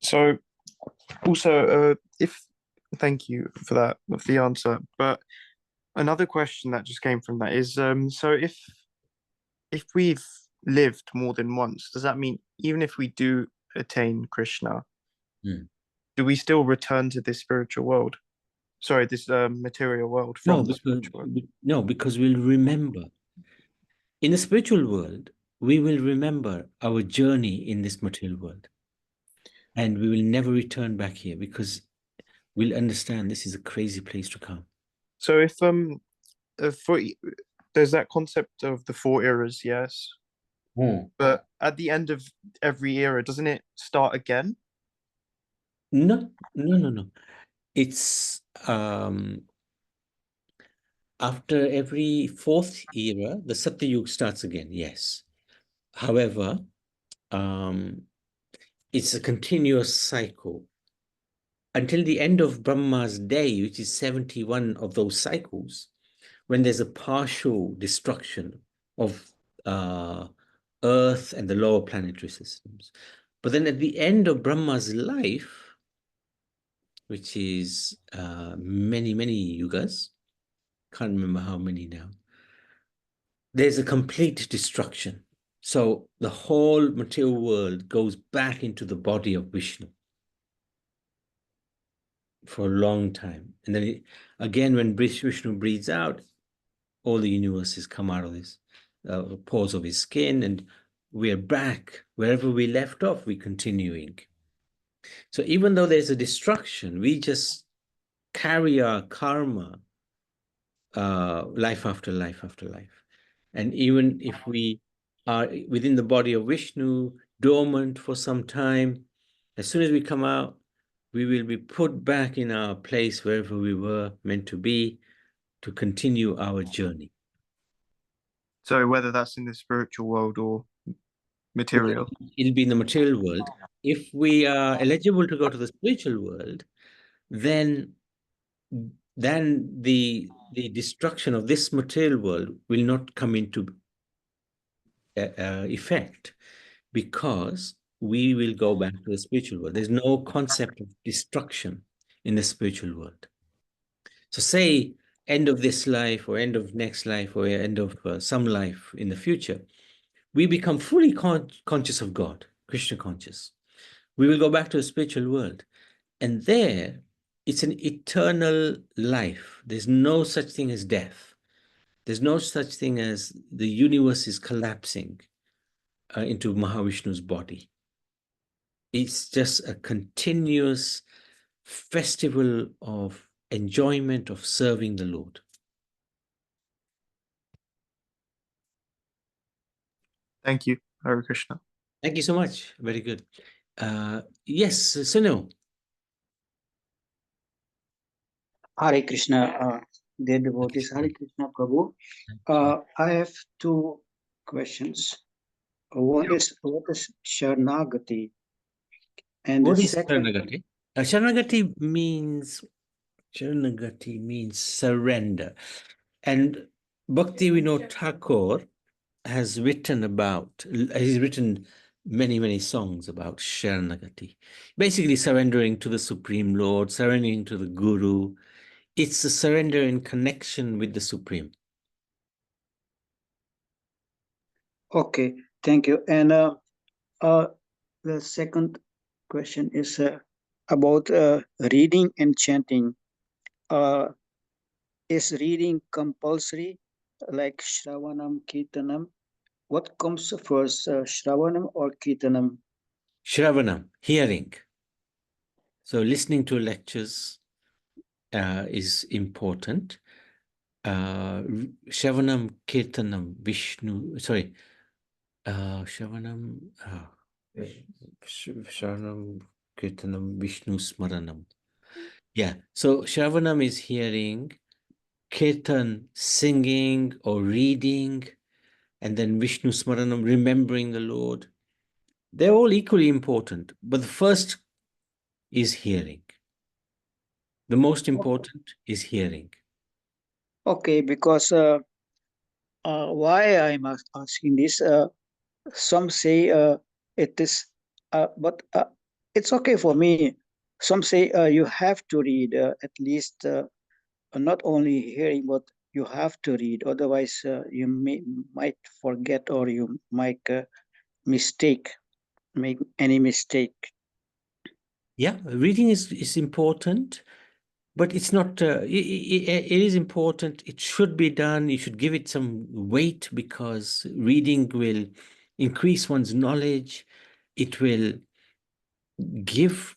So also, thank you for that, of the answer. But another question that just came from that is, so if we've lived more than once, does that mean even if we do attain Krishna, do we still return to this spiritual world? Sorry, this material world No, from the because spiritual world. no, because we'll remember. In the spiritual world, we will remember our journey in this material world. And we will never return back here because we'll understand this is a crazy place to come. So if there's that concept of the four eras, yes, but at the end of every era, doesn't it start again? No. It's after every fourth era, the Satya Yuga starts again, yes. However, it's a continuous cycle. Until the end of Brahma's day, which is 71 of those cycles, when there's a partial destruction of Earth and the lower planetary systems. But then at the end of Brahma's life, which is many, many yugas, can't remember how many now, there's a complete destruction. So the whole material world goes back into the body of Vishnu for a long time. And then again, when Vishnu breathes out, all the universes come out of this pores of his skin, and we're back wherever we left off, we're continuing. So even though there's a destruction, we just carry our karma life after life after life. And even if we are within the body of Vishnu, dormant for some time, as soon as we come out, we will be put back in our place wherever we were meant to be to continue our journey. So whether that's in the spiritual world or material. It'll be in the material world. If we are eligible to go to the spiritual world, then the destruction of this material world will not come into effect, because we will go back to the spiritual world. There's no concept of destruction in the spiritual world. So say end of this life or end of next life or end of some life in the future, we become fully conscious of God, Krishna conscious. We will go back to the spiritual world. And there, it's an eternal life. There's no such thing as death. There's no such thing as the universe is collapsing into Mahavishnu's body. It's just a continuous festival of enjoyment of serving the Lord. Thank you, Hare Krishna. Thank you so much. Very good. Yes, Sunil. Hare Krishna, dear devotees. Hare Krishna, Prabhu. I have two questions. One is, what is Sharanagati? And What the is second, Sharanagati? Sharanagati means surrender. And Bhakti Vinod Thakur has written he's written many, many songs about Sharanagati. Basically surrendering to the Supreme Lord, surrendering to the Guru. It's a surrender in connection with the Supreme. okay, thank you. And the second question is about reading and chanting. Is reading compulsory, like Shravanam, Kirtanam? What comes first, Shravanam or Kirtanam? Shravanam, hearing. So listening to lectures is important. Shravanam, Kirtanam, Vishnu, Shravanam, Shravanam, Kirtanam, Vishnu Smaranam. Yeah, so Shravanam is hearing, Kirtan, singing or reading, and then Vishnu Smaranam, remembering the Lord. They're all equally important, but the first is hearing. The most important is hearing. Okay, because why I'm asking this? Some say it is, but it's okay for me. Some say you have to read at least not only hearing, but you have to read. Otherwise, might forget or you might make any mistake. Yeah, reading is important, but it's not, it is important. It should be done. You should give it some weight because reading will increase one's knowledge. It will give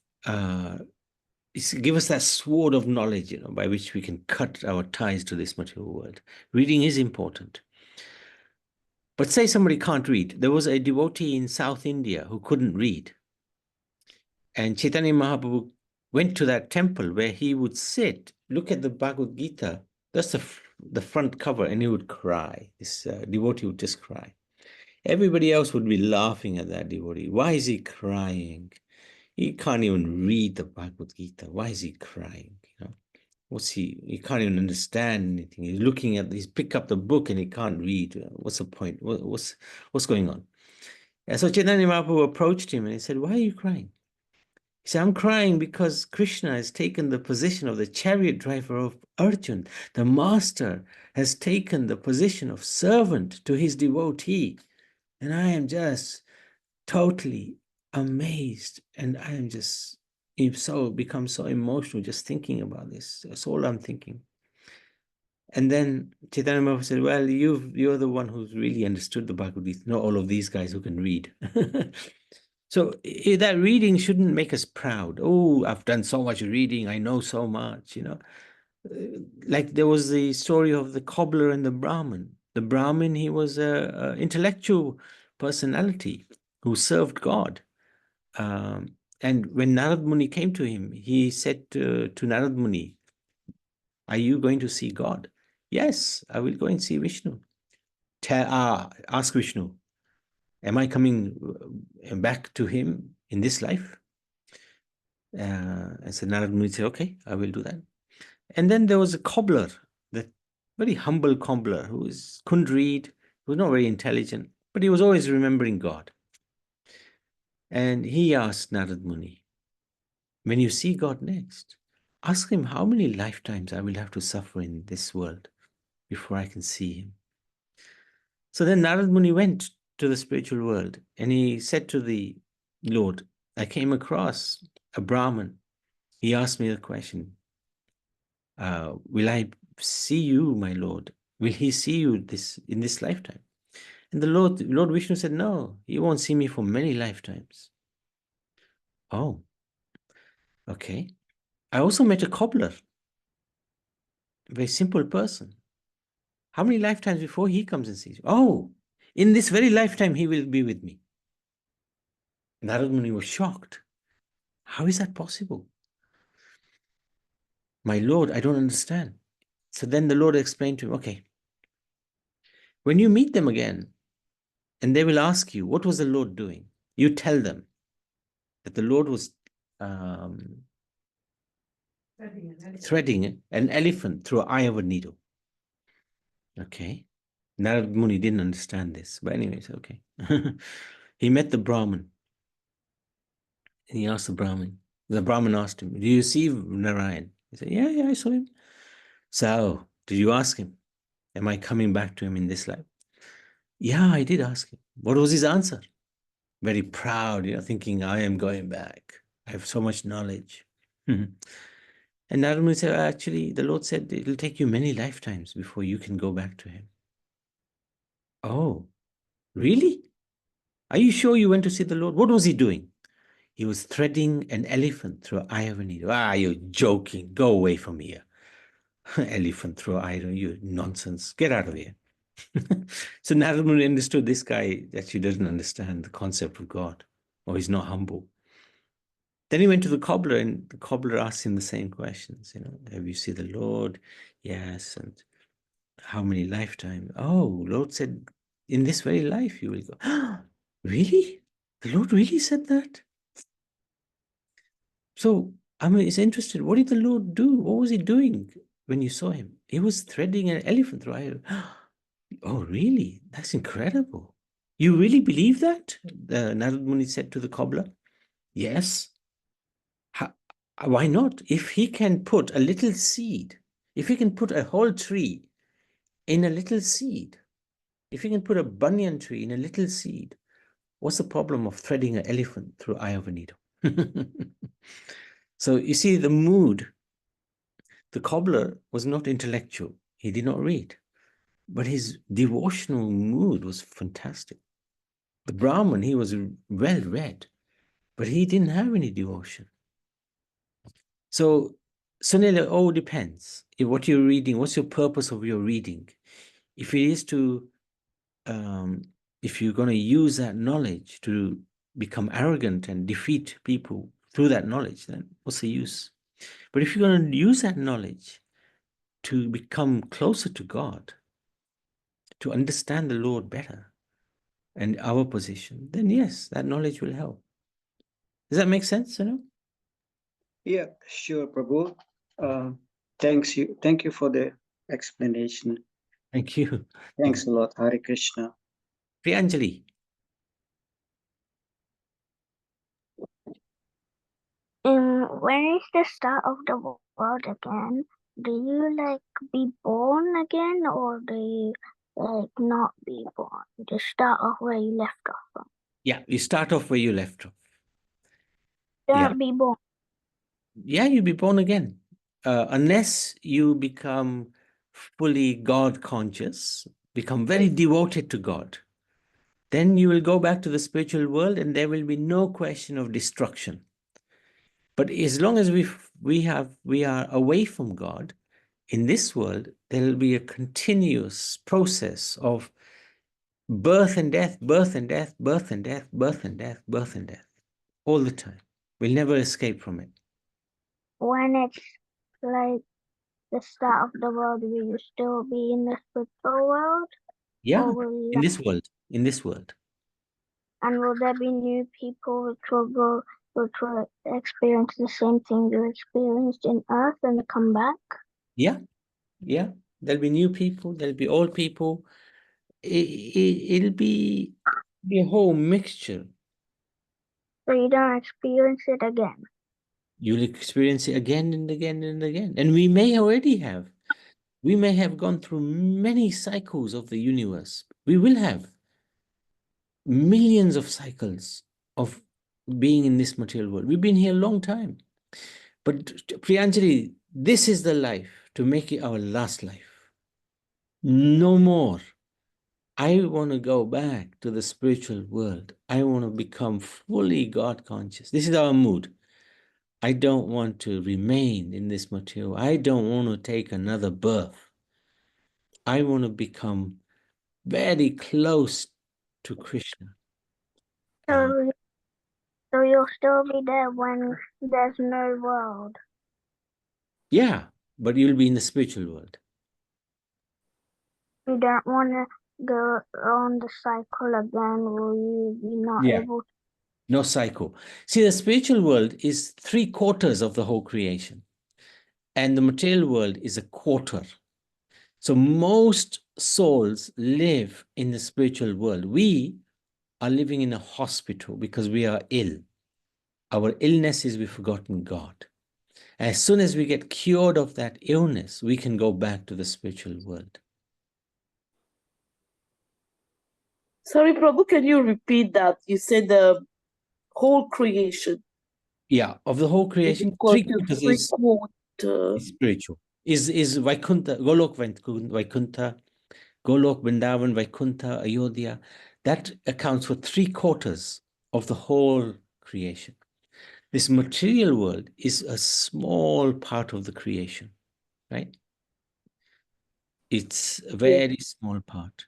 give us that sword of knowledge, by which we can cut our ties to this material world. Reading is important. But say somebody can't read. There was a devotee in South India who couldn't read. And Chaitanya Mahaprabhu went to that temple where he would sit, look at the Bhagavad Gita, that's the front cover, and he would cry. This devotee would just cry. Everybody else would be laughing at that devotee. Why is he crying? He can't even read the Bhagavad Gita. Why is he crying? What's he can't even understand anything. He's looking at, he's picked up the book and he can't read. What's the point? What's going on? And so Chaitanya Mahaprabhu approached him and he said, why are you crying? He said, I'm crying because Krishna has taken the position of the chariot driver of Arjun. The master has taken the position of servant to his devotee. And I am just totally amazed. And I am just become so emotional just thinking about this. That's all I'm thinking. And then Chaitanya Mahaprabhu said, well, you're the one who's really understood the Bhagavad Gita, not all of these guys who can read. So that reading shouldn't make us proud. Oh, I've done so much reading. I know so much, Like there was the story of the cobbler and the Brahmin. The Brahmin, he was a intellectual personality who served God. And when Narad Muni came to him, he said to Narad Muni, are you going to see God? Yes, I will go and see Vishnu. Ask Vishnu, am I coming back to him in this life? And so Narad Muni said, okay, I will do that. And then there was a cobbler, that very humble cobbler who couldn't read, who was not very intelligent, but he was always remembering God. And he asked Narad Muni, when you see God next, ask him how many lifetimes I will have to suffer in this world before I can see him. So then Narad Muni went to the spiritual world and he said to the Lord, I came across a Brahmin. He asked me the question, will I see you, my Lord? Will he see you in this lifetime? And the Lord Vishnu said, no, he won't see me for many lifetimes. Oh, okay. I also met a cobbler, a very simple person. How many lifetimes before he comes and sees you? Oh, in this very lifetime, he will be with me. Narad Muni was shocked. How is that possible? My Lord, I don't understand. So then the Lord explained to him, okay, when you meet them again, and they will ask you, what was the Lord doing? You tell them that the Lord was threading an elephant through an eye of a needle. Okay. Narad Muni didn't understand this, but anyways, okay. He met the Brahmin, and he asked the Brahmin. The Brahmin asked him, do you see Narayan? He said, yeah, I saw him. So, did you ask him, am I coming back to him in this life? Yeah, I did ask him. What was his answer? Very proud, thinking, I am going back. I have so much knowledge. And Narad Muni said, actually, the Lord said it'll take you many lifetimes before you can go back to him. Oh, really? Are you sure you went to see the Lord? What was he doing? He was threading an elephant through an eye of a needle. You're joking. Go away from here. Elephant through an eye of a needle. Nonsense. Get out of here. So Narad Muni understood this guy actually doesn't understand the concept of God, or he's not humble. Then he went to the cobbler, and the cobbler asked him the same questions. Have you seen the Lord? Yes. And how many lifetimes? Oh, Lord said, in this very life you will go. Really? The Lord really said that? So it's interested. What did the Lord do? What was he doing when you saw him? He was threading an elephant through iron. Oh, really? That's incredible. You really believe that? Narad Muni said to the cobbler. Yes. Why not? If he can put a little seed, if he can put a whole tree in a little seed, if he can put a banyan tree in a little seed, what's the problem of threading an elephant through eye of a needle? So you see the mood. The cobbler was not intellectual. He did not read, but his devotional mood was fantastic. The Brahmin, he was well read, but he didn't have any devotion. So, Sunil, it all depends. If what you're reading, what's your purpose of your reading? If it is to, if you're going to use that knowledge to become arrogant and defeat people through that knowledge, then what's the use? But if you're going to use that knowledge to become closer to God, to understand the Lord better and our position, then yes, that knowledge will help. Does that make sense, Sunil? Yeah, sure, Prabhu. Thank you for the explanation. Thank you. Thanks a lot, Hare Krishna. Priyanjali. When is the start of the world again? Do you like be born again, or do you like not be born? Just start off where you left off from. Yeah, you start off where you left off. Don't be born. Yeah, you'll be born again. Unless you become fully God conscious, become very devoted to God, then you will go back to the spiritual world and there will be no question of destruction. But as long as we are away from God, in this world, there will be a continuous process of birth and death, birth and death, birth and death, birth and death, birth and death, all the time. We'll never escape from it. When it's like the start of the world, will you still be in the spiritual world? Yeah, Or will in this world, in this world. And will there be new people which will experience the same thing you experienced in Earth and come back? Yeah, yeah. There'll be new people, there'll be old people. It'll be a whole mixture. So you don't experience it again. You'll experience it again and again and again. And we may already have. We may have gone through many cycles of the universe. We will have millions of cycles of being in this material world. We've been here a long time. But Priyanjali, this is the life to make it our last life. No more. I want to go back to the spiritual world. I want to become fully God conscious. This is our mood. I don't want to remain in this material. I don't want to take another birth. I want to become very close to Krishna. So you'll still be there when there's no world. Yeah, but you'll be in the spiritual world. You don't want to go on the cycle again. Will you be not able to? No cycle. See, the spiritual world is 3/4 of the whole creation, and the material world is a quarter. So most souls live in the spiritual world. We are living in a hospital because we are ill. Our illness is we've forgotten God. As soon as we get cured of that illness, we can go back to the spiritual world. Sorry, Prabhu, can you repeat that? You said the whole creation. Yeah, of the whole creation, Because 3/4 is spiritual. Is Vaikuntha, Golok Vaikuntha, Golok, Vrindavan, Vaikuntha, Ayodhya. That accounts for 3/4 of the whole creation. This material world is a small part of the creation, right? It's a very small part.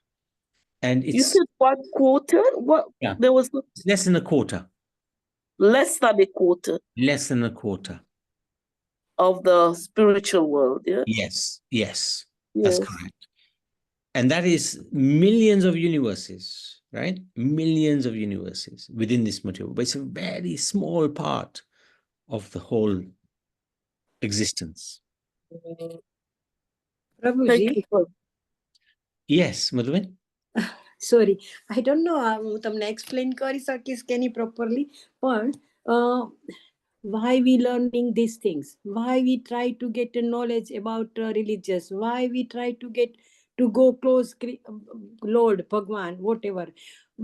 And it's... You said 1/4? What? Yeah. There was It's less than a quarter. less than a quarter Less than a quarter. of the spiritual world, yeah? Yes, yes, Yes. that's correct. And that is millions of universes, right? Millions of universes within this material. But it's a very small part of the whole existence. Thank Prabhuji, you for Yes, Madhuvin? sorry, I don't know હું તમને explain કરી શકીશ કે નહીં properly, પણ why we learning these things, why we try to get a knowledge about religious, why we try to get to go close Lord Bhagwan, whatever.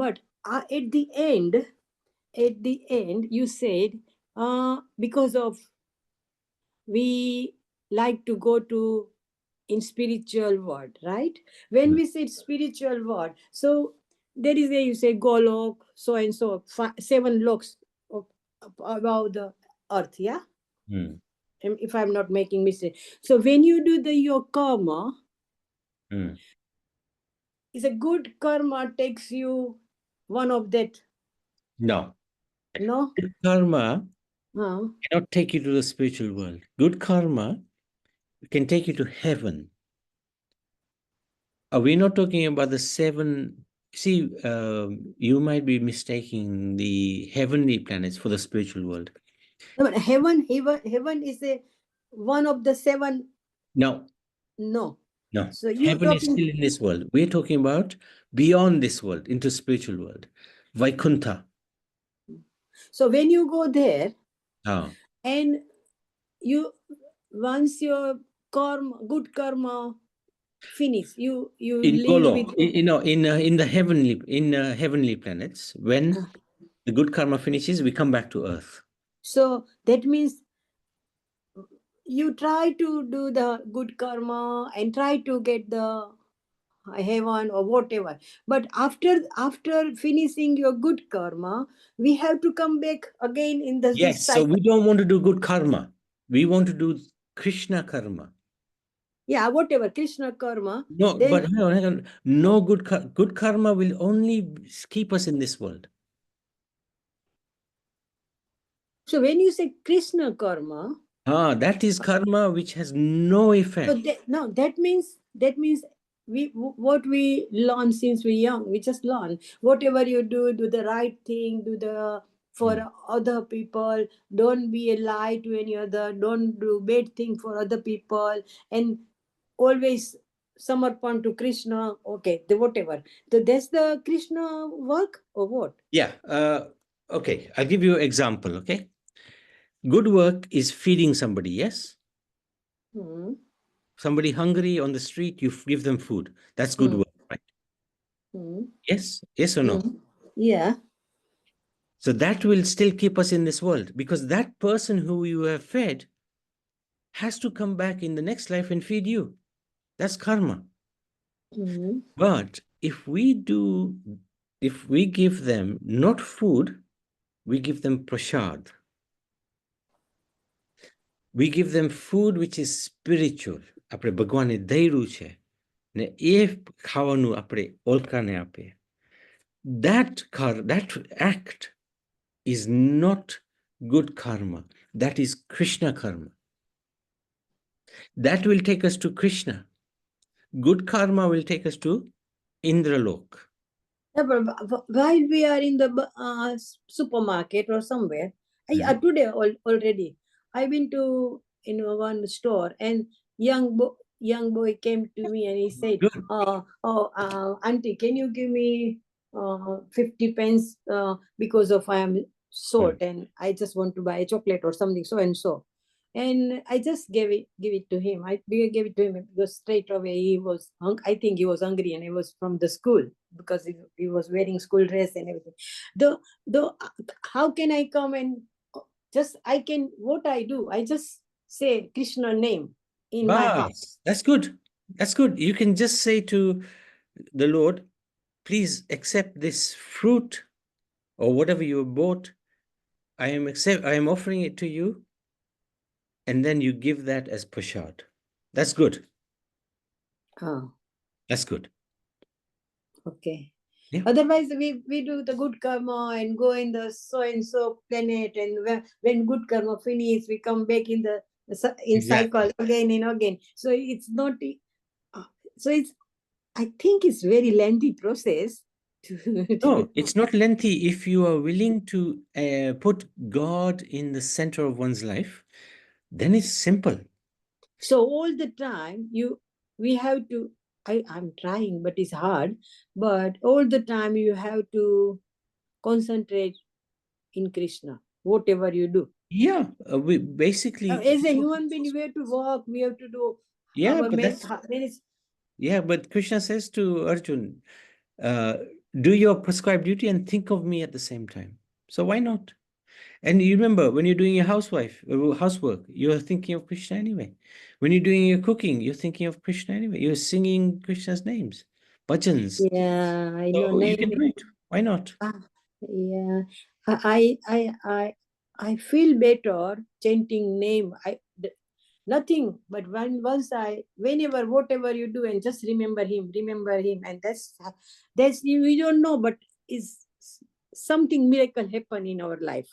But at the end you said because of we like to go to in spiritual world, right? When we say spiritual world, so there is a, you say golok, so and so, 7 loks about the earth, yeah. Hmm. If I'm not making mistake, so when you do your karma, Hmm. is a good karma takes you one of that, No. no? Good karma Huh? cannot take you to the spiritual world. Good karma can take you to heaven. Are we not talking about the 7? See, you might be mistaking the heavenly planets for the spiritual world. No, but heaven is a one of the 7. No, No. no. So you Heaven is talking, still in this world. We're talking about beyond this world, into spiritual world. Vaikuntha. so when you go there Ah. and you, once your karma, good karma finish, you In live Golok, with, in the heavenly planets, when the good karma finishes, we come back to earth. so that means you try to do the good karma and try to get the heaven or whatever, but after finishing your good karma, we have to come back again in this Yes, so cycle. we don't want to do good karma. We want to do Krishna karma. Yeah, whatever Krishna karma. No, Then but hang on. No good karma will only keep us in this world. so when you say Krishna karma, That is karma which has no effect. so that means we, what we learn since we're young, we just learn whatever you do the right thing, do the for other people, don't be a lie to any other, don't do bad thing for other people, and always samarpan to Krishna. Okay, the whatever. So that's the Krishna work or what? Yeah. Okay, I'll give you an example. Okay. Good work is feeding somebody, yes? Hmm. Somebody hungry on the street, you give them food. That's good work, right? Hmm. Yes? Yes or no? Hmm. Yeah. So that will still keep us in this world, because that person who you have fed has to come back in the next life and feed you. That's karma. Hmm. But if we give them not food, we give them prasad. We give them food which is spiritual. આપણે ભગવાનને દયરું છે ને એ ખાવાનું આપણે ઓલકાને આપે. That act is not good karma. That is Krishna karma. That will take us to Krishna. Good karma will take us to Indralok. Yeah, but while we are in the supermarket or somewhere, today already, I've been to one store, and young boy came to me and he said, Good. auntie, can you give me 50 pence because of I am short and I just want to buy a chocolate or something so and so. And I just give it to him. I gave it to him because straight away he was, I think he was hungry and he was from the school because he was wearing school dress and everything. Though, how can I come and just, what I do, I just say Krishna name in my heart. That's good. That's good. You can just say to the Lord, please accept this fruit or whatever you bought. I am offering it to you. And then you give that as prasad. That's good. That's good. Okay. Yeah. Otherwise, we do the good karma and go in the so and so planet, and when good karma finish, we come back in the cycle again and again. So it's not. So it's. I think it's very lengthy process. No, it's not lengthy if you are willing to put God in the center of one's life. Then it's simple. So all the time we have to, I'm trying, but it's hard. But all the time you have to concentrate in Krishna, whatever you do. Yeah, we basically. As a human being, we have to walk, we have to do Yeah, our but that's many. yeah, but Krishna says to Arjun, do your prescribed duty and think of me at the same time. So why not? And you remember when you're doing your housework, you're thinking of Krishna anyway. When you're doing your cooking, you're thinking of Krishna anyway. You're singing Krishna's names, bhajans. Yeah, I know. So you can do it. Why not? Yeah, I feel better chanting name. Nothing, but whenever, whatever you do, and just remember him, and that's we don't know, but is something miracle happen in our life,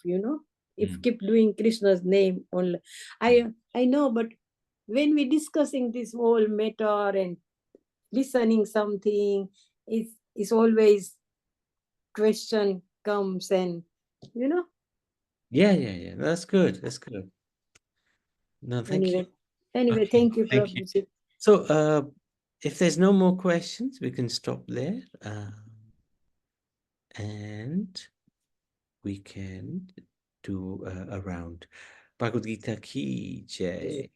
if keep doing Krishna's name only. I know, but when we discussing this whole matter and listening something, it's always question comes, and Yeah. That's good. That's good. No, thank you. Anyway, Okay, thank you, thank you. Prabhuji. So, if there's no more questions, we can stop there. And we can do a round. Bhagavad Gita ki jai.